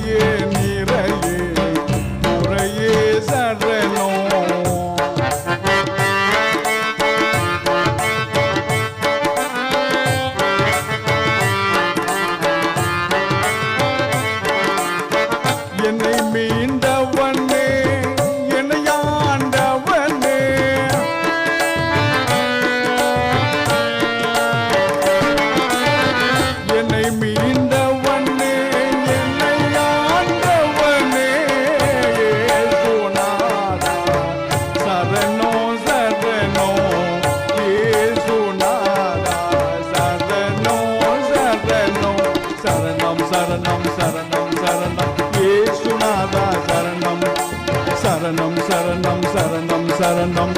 நிறையே நிறையே முறையே சரணம். என்னை மீண்டவனே என்னை ஆண்டவனே என்னை மீண்டவனே என்னை ஆண்டவனே இயேசுநாதா சரணோ சரணோ இயேசுநாதா சரணோ சரணோ சரணம் சரணம் சரணம் சரணம் இயேசுநாதா சரணம் சரணம் சரணம் சரணம் சரணம்